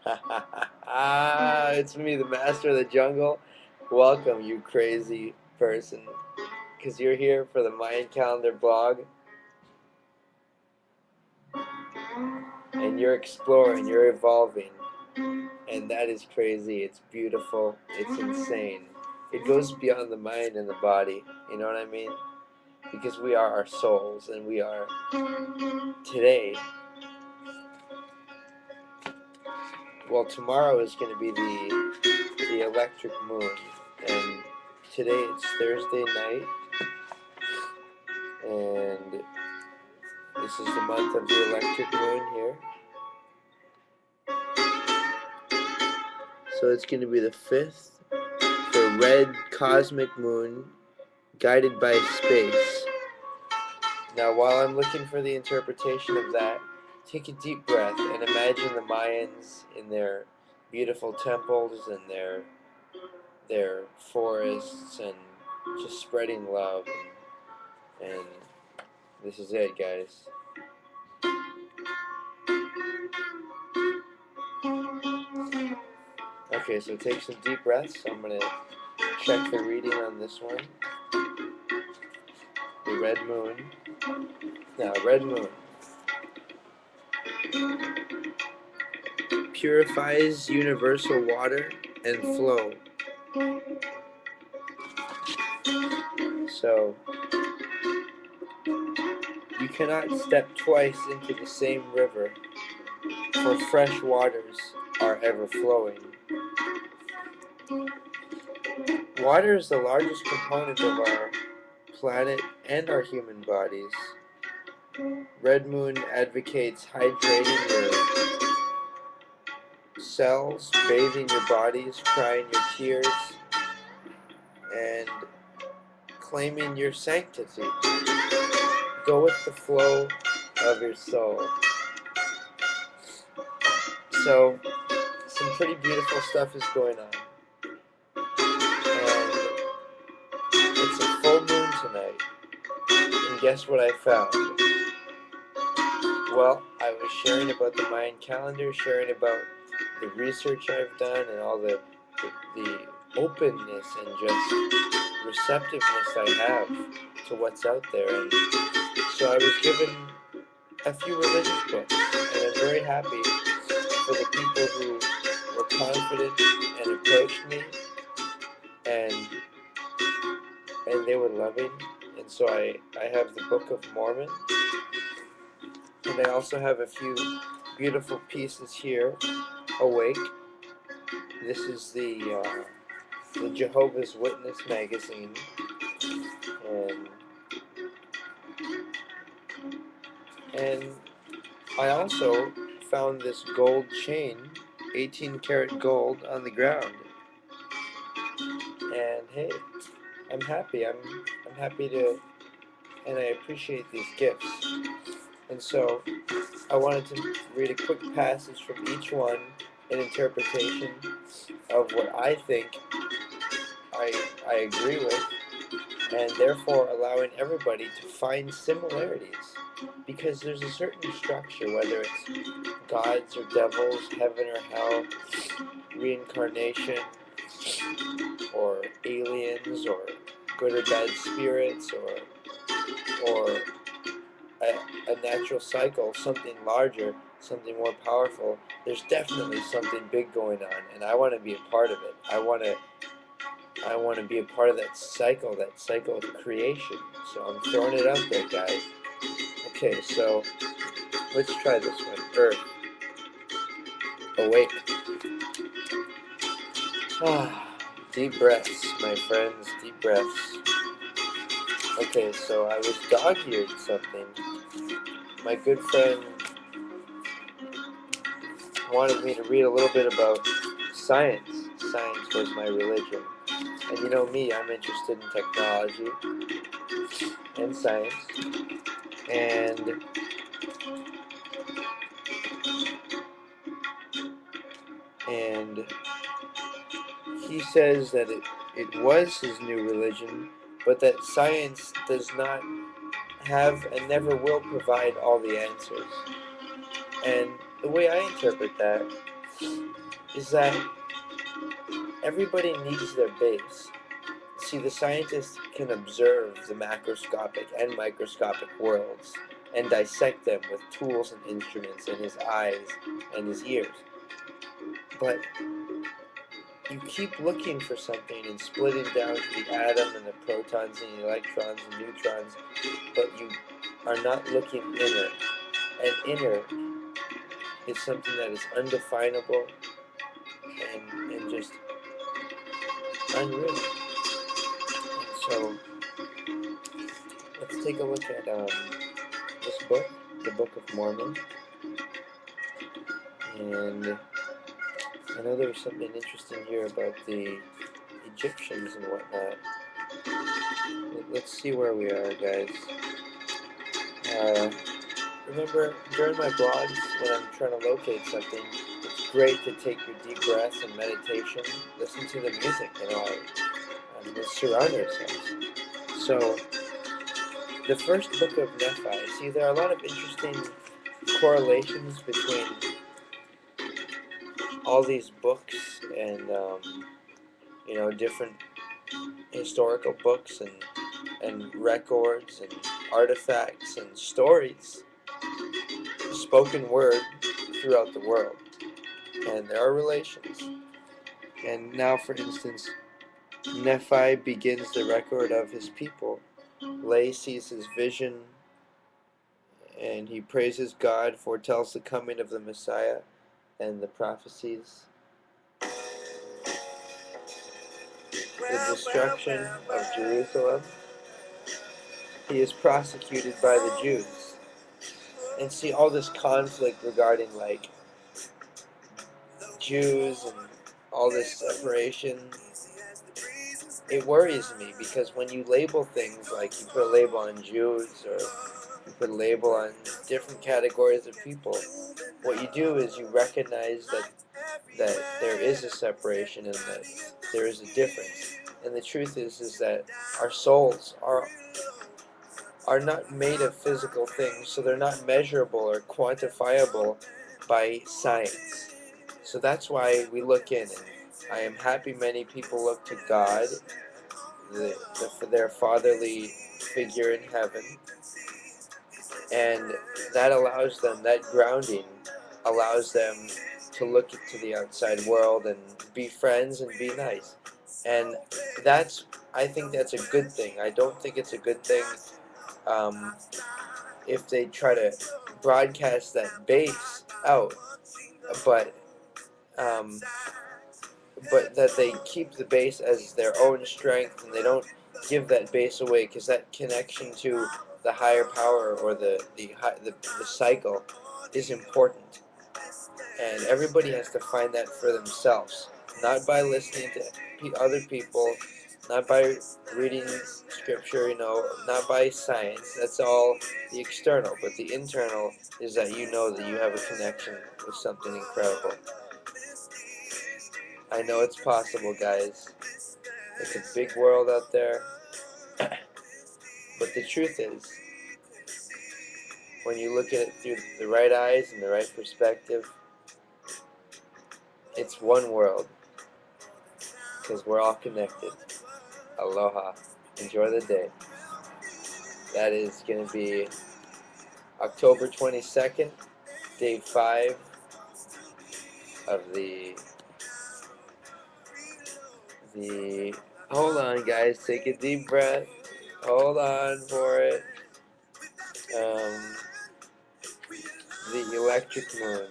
It's me, the master of the jungle. Welcome, you crazy person. Because you're here for the Mayan calendar blog, and you're exploring, you're evolving. And that is crazy. It's beautiful. It's insane. It goes beyond the mind and the body. You know what I mean? Because we are our souls, and we are today. Well, tomorrow is going to be the electric moon, and today it's Thursday night, and this is the month of the electric moon here. So it's going to be the 5th for red cosmic moon guided by space. Now, while I'm looking for the interpretation of that, take a deep breath and imagine the Mayans in their beautiful temples and their forests and just spreading love. And this is it, guys. Okay, so take some deep breaths. I'm going to check the reading on this one. The red moon. Now, red moon purifies universal water and flow. So, you cannot step twice into the same river, for fresh waters are ever flowing. Water is the largest component of our planet and our human bodies. Red moon advocates hydrating your cells, bathing your bodies, crying your tears, and claiming your sanctity. Go with the flow of your soul. So, some pretty beautiful stuff is going on. And it's a full moon tonight. And guess what I found? Well, I was sharing about the Mayan calendar, sharing about the research I've done, and all the openness and just receptiveness I have to what's out there. And so I was given a few religious books, and I'm very happy for the people who were confident and approached me, and they were loving. And so I have the Book of Mormon, and I also have a few beautiful pieces here. Awake. This is the Jehovah's Witness magazine, and I also found this gold chain, 18 karat gold, on the ground. And hey, I'm happy. I'm happy to, and I appreciate these gifts. And so I wanted to read a quick passage from each one, an interpretation of what I think I agree with, and therefore allowing everybody to find similarities. Because there's a certain structure, whether it's gods or devils, heaven or hell, reincarnation, or aliens, or good or bad spirits, or a natural cycle, something larger, something more powerful. There's definitely something big going on, and I want to be a part of it. I want to be a part of that cycle of creation. So I'm throwing it out there, guys. Okay, so let's try this one. Earth. Awake. Deep breaths, my friends, deep breaths. Okay, so I was dog-eared something. My good friend wanted me to read a little bit about science. Science was my religion. And you know me, I'm interested in technology and science. And he says that it was his new religion, but that science does not have and never will provide all the answers. And the way I interpret that is that everybody needs their base. See, the scientist can observe the macroscopic and microscopic worlds and dissect them with tools and instruments in his eyes and his ears. But you keep looking for something and splitting down to the atom and the protons and the electrons and neutrons, but you are not looking inner. And inner is something that is undefinable and just unreal. And so let's take a look at this book, the Book of Mormon. And I know there was something interesting here about the Egyptians and whatnot. Let's see where we are, guys. Remember, during my blogs, when I'm trying to locate something, it's great to take your deep breaths and meditation, listen to the music, and just surround ourselves. So, the first book of Nephi, see, there are a lot of interesting correlations between all these books and, different historical books and records and artifacts and stories, spoken word throughout the world. And there are relations. And now, for instance, Nephi begins the record of his people. Lay sees his vision, and he praises God, foretells the coming of the Messiah and the prophecies. The destruction of Jerusalem. He is prosecuted by the Jews. And see all this conflict regarding like Jews and all this separation. It worries me because when you label things, like you put a label on Jews or you put a label on different categories of people, what you do is you recognize that there is a separation and that there is a difference. And the truth is that our souls are not made of physical things, so they're not measurable or quantifiable by science. So that's why we look in, and I am happy many people look to God, for their fatherly figure in heaven, and that allows them, that grounding allows them to look to the outside world and be friends and be nice. And I think that's a good thing. I don't think it's a good thing if they try to broadcast that base out, but um, but that they keep the base as their own strength and they don't give that base away, because that connection to the higher power or the cycle is important, and everybody has to find that for themselves, not by listening to other people, not by reading scripture, not by science. That's all the external, but the internal is that you know that you have a connection with something incredible. I know it's possible, guys. It's a big world out there. But the truth is, when you look at it through the right eyes and the right perspective, it's one world. Because we're all connected. Aloha. Enjoy the day. That is going to be October 22nd, day 5 of the hold on, guys, take a deep breath, hold on for it, the electric moon.